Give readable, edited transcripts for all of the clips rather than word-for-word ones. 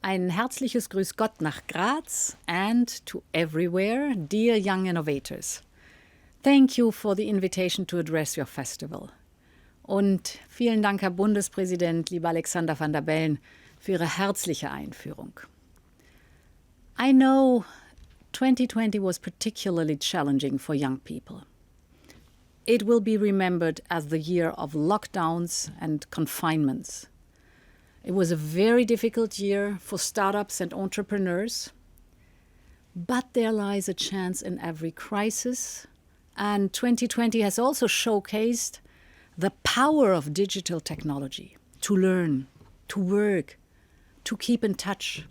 Ein herzliches Grüß Gott nach Graz and to everywhere, dear young innovators. Thank you for the invitation to address your festival. Und vielen Dank, Herr Bundespräsident, lieber Alexander van der Bellen, für Ihre herzliche Einführung. I know 2020 was particularly challenging for young people. It will be remembered as the year of lockdowns and confinements. It was a very difficult year for startups and entrepreneurs, but there lies a chance in every crisis, and 2020 has also showcased the power of digital technology to learn, to work, to keep in touch.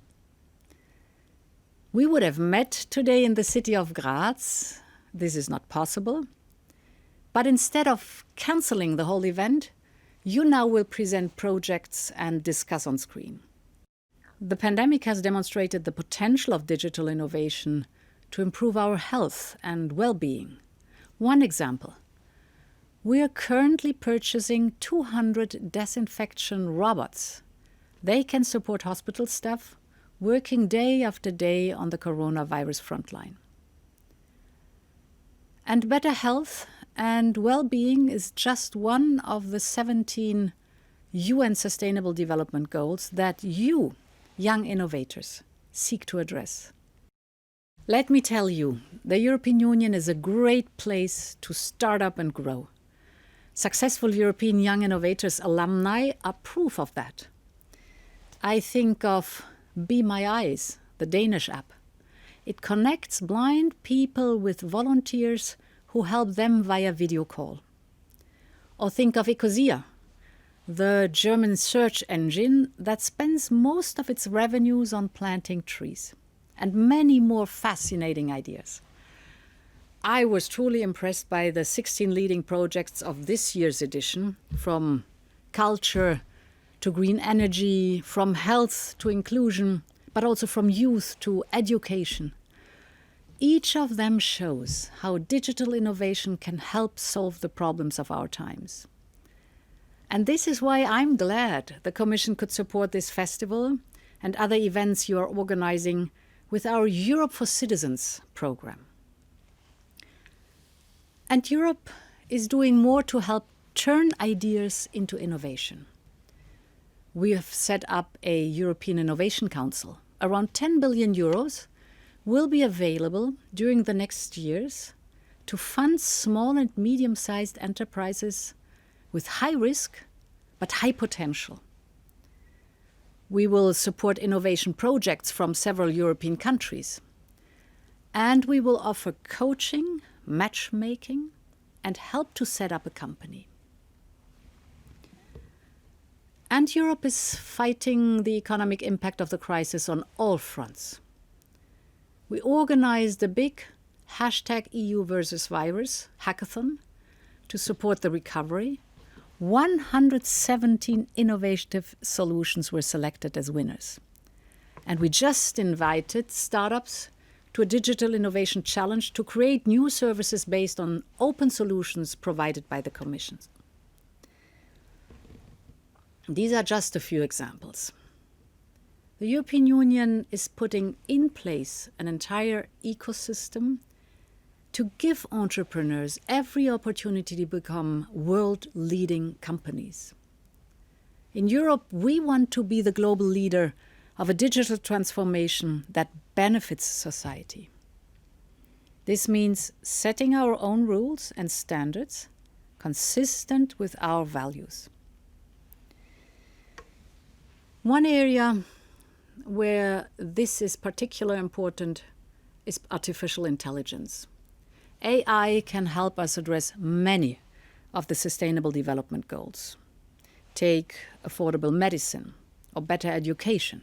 We would have met today in the city of Graz. This is not possible. But instead of cancelling the whole event, you now will present projects and discuss on screen. The pandemic has demonstrated the potential of digital innovation to improve our health and well-being. One example. We are currently purchasing 200 disinfection robots. They can support hospital staff working day after day on the coronavirus frontline. And better health and well-being is just one of the 17 UN Sustainable Development Goals that you, young innovators, seek to address. Let me tell you, the European Union is a great place to start up and grow. Successful European Young Innovators alumni are proof of that. I think of Be My Eyes, the Danish app. It connects blind people with volunteers who help them via video call. Or think of Ecosia, the German search engine that spends most of its revenues on planting trees, and many more fascinating ideas. I was truly impressed by the 16 leading projects of this year's edition, from culture to green energy, from health to inclusion, but also from youth to education. Each of them shows how digital innovation can help solve the problems of our times. And this is why I'm glad the Commission could support this festival and other events you are organizing with our Europe for Citizens program. And Europe is doing more to help turn ideas into innovation. We have set up a European Innovation Council. Around 10 billion euros will be available during the next years to fund small and medium-sized enterprises with high risk but high potential. We will support innovation projects from several European countries. And we will offer coaching, matchmaking, and help to set up a company. And Europe is fighting the economic impact of the crisis on all fronts. We organized a big #EU versus virus hackathon to support the recovery. 117 innovative solutions were selected as winners. And we just invited startups to a digital innovation challenge to create new services based on open solutions provided by the Commission. These are just a few examples. The European Union is putting in place an entire ecosystem to give entrepreneurs every opportunity to become world-leading companies. In Europe, we want to be the global leader of a digital transformation that benefits society. This means setting our own rules and standards consistent with our values. One area where this is particularly important is artificial intelligence. AI can help us address many of the Sustainable Development Goals. Take affordable medicine or better education.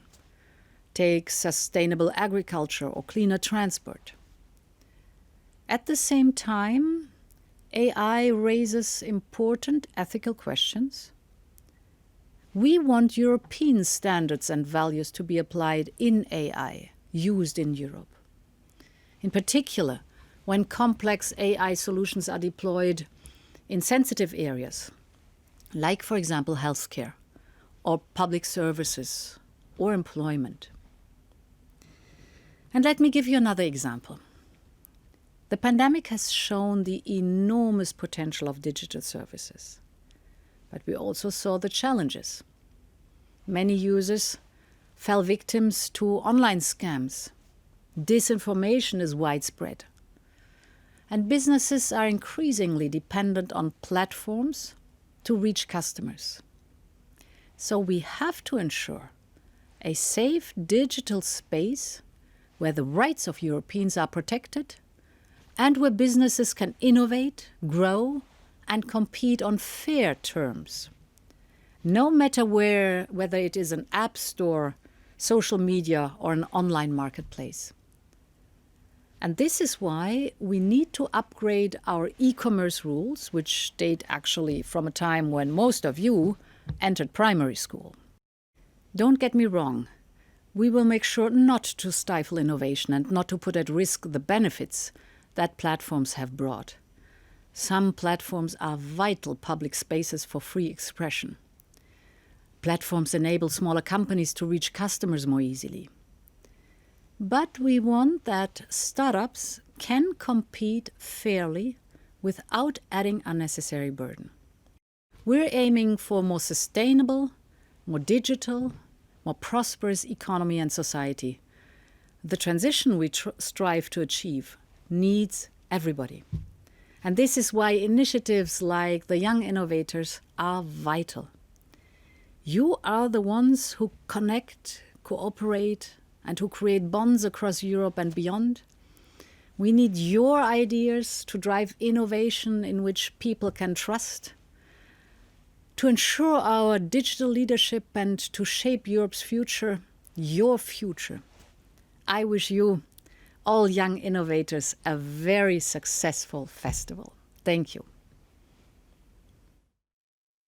Take sustainable agriculture or cleaner transport. At the same time, AI raises important ethical questions. We want European standards and values to be applied in AI, used in Europe. In particular, when complex AI solutions are deployed in sensitive areas, like, for example, healthcare or public services or employment. And let me give you another example. The pandemic has shown the enormous potential of digital services. But we also saw the challenges. Many users fell victims to online scams. Disinformation is widespread. And businesses are increasingly dependent on platforms to reach customers. So we have to ensure a safe digital space where the rights of Europeans are protected and where businesses can innovate, grow, and compete on fair terms. No matter whether it is an app store, social media, or an online marketplace. And this is why we need to upgrade our e-commerce rules, which date actually from a time when most of you entered primary school. Don't get me wrong. We will make sure not to stifle innovation and not to put at risk the benefits that platforms have brought. Some platforms are vital public spaces for free expression. Platforms enable smaller companies to reach customers more easily. But we want that startups can compete fairly without adding unnecessary burden. We're aiming for a more sustainable, more digital, more prosperous economy and society. The transition we strive to achieve needs everybody. And this is why initiatives like the Young Innovators are vital. You are the ones who connect, cooperate, and who create bonds across Europe and beyond. We need your ideas to drive innovation in which people can trust, to ensure our digital leadership and to shape Europe's future, your future. I wish you, all young innovators, a very successful festival. Thank you.